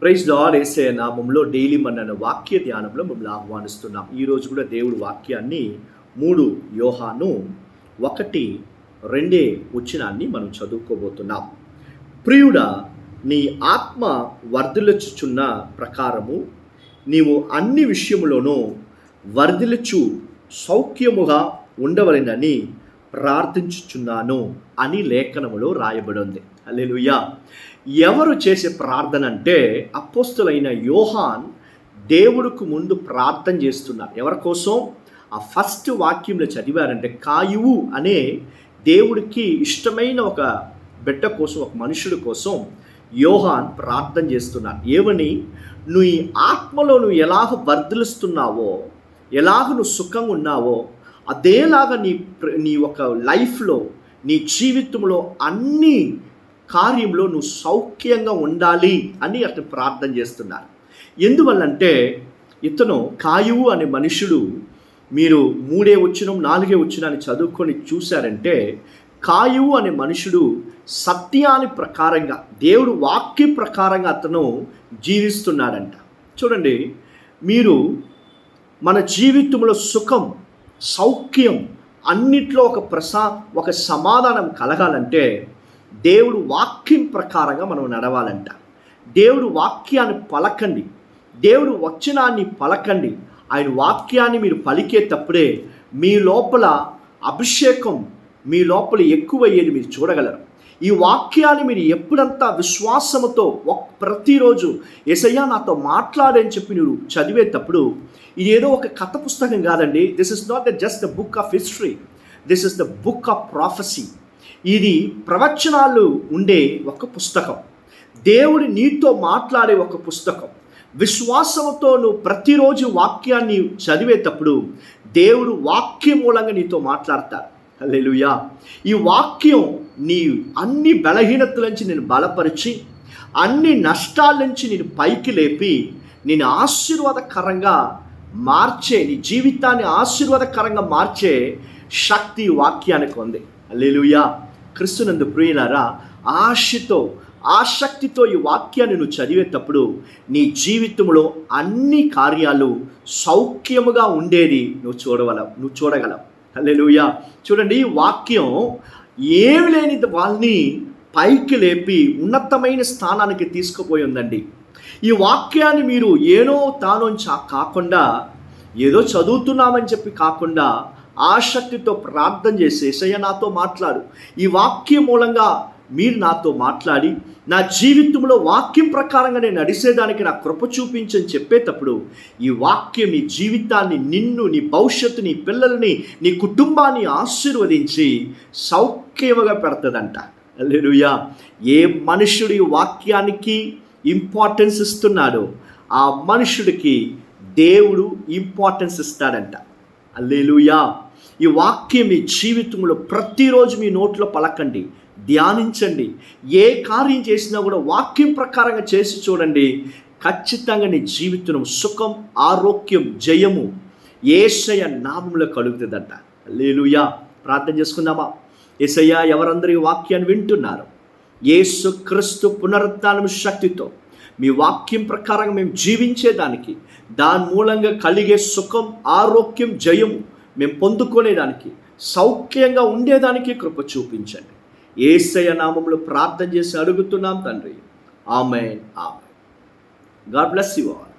Praise lord. యేసయ్య నామంలో daily మన వాక్య ధ్యానంలో మిమ్మల్ని ఆహ్వానిస్తున్నాం. ఈరోజు కూడా దేవుడి వాక్యాన్ని 3 యోహాను 1:2 వచనాన్ని మనం చదువుకోబోతున్నాం. ప్రియుడా, నీ ఆత్మ వర్ధిల్లుచున్న ప్రకారము నీవు అన్ని విషయములోనూ వర్ధిల్లుచు సౌఖ్యముగా ఉండవలెనని ప్రార్థించుచున్నాను అని లేఖనములో రాయబడి ఉంది. హల్లెలూయా. ఎవరు చేసే ప్రార్థన అంటే అపోస్తలుడైన యోహాన్ దేవుడికి ముందు ప్రార్థన చేస్తున్నారు. ఎవరి కోసం? ఆ ఫస్ట్ వాక్యంలో చదివారంటే కాయువు అనే దేవుడికి ఇష్టమైన ఒక బిడ్డ కోసం, ఒక మనుషుడి కోసం యోహాన్ ప్రార్థన చేస్తున్నాడు. ఏమని? నువ్వు ఈ ఆత్మలో నువ్వు ఎలాగ వర్ధిల్లుస్తున్నావో, ఎలాగ నువ్వు సుఖంగా ఉన్నావో, అదేలాగా నీ ఒక లైఫ్లో, నీ జీవితంలో అన్ని కార్యంలో నువ్వు సౌఖ్యంగా ఉండాలి అని అతను ప్రార్థన చేస్తున్నారు. ఎందువల్లంటే ఇతను కాయువు అనే మనుషుడు, మీరు 3 వచనం 4 వచనాన్ని చదువుకొని చూశారంటే, కాయువు అనే మనుషుడు సత్యాన్ని ప్రకారంగా, దేవుడు వాక్య ప్రకారంగా అతను జీవిస్తున్నాడంట. చూడండి, మీరు మన జీవితంలో సుఖం, సౌఖ్యం, అన్నిట్లో ఒక సమాధానం కలగాలంటే దేవుడు వాక్యం ప్రకారంగా మనం నడవాలంట. దేవుడు వాక్యాన్ని పలకండి, దేవుడు వచనాన్ని పలకండి. ఆయన వాక్యాన్ని మీరు పలికేటప్పుడే మీ లోపల అభిషేకం, మీ లోపల ఎక్కువయ్యేది మీరు చూడగలరు. ఈ వాక్యాన్ని మీరు ఎప్పుడంతా విశ్వాసముతో ప్రతిరోజు యేసయ్యా నాతో మాట్లాడని చెప్పి మీరు చదివేటప్పుడు, ఇదేదో ఒక కథ పుస్తకం కాదండి. This is not just the book of history, this is the book of prophecy. ఇది ప్రవచనాలు ఉండే ఒక పుస్తకం, దేవుడు నీతో మాట్లాడే ఒక పుస్తకం. విశ్వాసంతో నువ్వు ప్రతిరోజు వాక్యాన్ని చదివేటప్పుడు దేవుడు వాక్యం మూలంగా నీతో మాట్లాడతాడు. హల్లెలూయా. ఈ వాక్యం నీ అన్ని బలహీనతల నుంచి నేను బలపరిచి, అన్ని నష్టాల నుంచి నేను పైకి లేపి, నేను ఆశీర్వాదకరంగా మార్చే, నీ జీవితాన్ని ఆశీర్వాదకరంగా మార్చే శక్తి వాక్యానికి ఉంది. హల్లెలూయా. క్రీస్తునందు ప్రియులారా, ఆసక్తితో ఈ వాక్యాన్ని నువ్వు చదివేటప్పుడు నీ జీవితంలో అన్ని కార్యాలు సౌఖ్యముగా ఉండేది నువ్వు చూడగలవు. హల్లెలూయా. చూడండి, ఈ వాక్యం ఏమి లేని వాళ్ళని పైకి లేపి ఉన్నతమైన స్థానానికి తీసుకుపోయి ఉందండి. ఈ వాక్యాన్ని మీరు తానొంచి కాకుండా, ఏదో చదువుతున్నామని చెప్పి కాకుండా, ఆసక్తితో ప్రార్థన చేసి యేసయ్య నాతో మాట్లాడు, ఈ వాక్యం మూలంగా మీరు నాతో మాట్లాడి నా జీవితంలో వాక్యం ప్రకారంగా నేను నడిచేదానికి నా కృప చూపించని చెప్పేటప్పుడు ఈ వాక్యం నీ జీవితాన్ని, నిన్ను, నీ భవిష్యత్తు, నీ పిల్లల్ని, నీ కుటుంబాన్ని ఆశీర్వదించి సౌఖ్యముగా పెడుతుందంట. హల్లెలూయా. ఏ మనుషుడు ఈ వాక్యానికి ఇంపార్టెన్స్ ఇస్తున్నాడో ఆ మనుషుడికి దేవుడు ఇంపార్టెన్స్ ఇస్తాడంట. హల్లెలూయా. ఈ వాక్యం మీ జీవితంలో ప్రతిరోజు మీ నోట్లో పలకండి, ధ్యానించండి. ఏ కార్యం చేసినా కూడా వాక్యం ప్రకారంగా చేసి చూడండి. ఖచ్చితంగా నీ జీవితం సుఖం, ఆరోగ్యం, జయము యేసయ్య నామములో కలుగుతుందంట. హల్లెలూయా. ప్రార్థన చేసుకుందామా? యేసయ్య, ఎవరందరూ ఈ వాక్యాన్ని వింటున్నారు, యేసు క్రీస్తు పునరుత్థానం శక్తితో మీ వాక్యం ప్రకారంగా మేము జీవించేదానికి, దాని మూలంగా కలిగే సుఖం, ఆరోగ్యం, జయము మేము పొందుకునేదానికి, సౌఖ్యంగా ఉండేదానికి కృప చూపించండి. యేసయ్య నామములో ప్రార్థన చేసి అడుగుతున్నాం తండ్రి. Amen. Amen. God bless you all.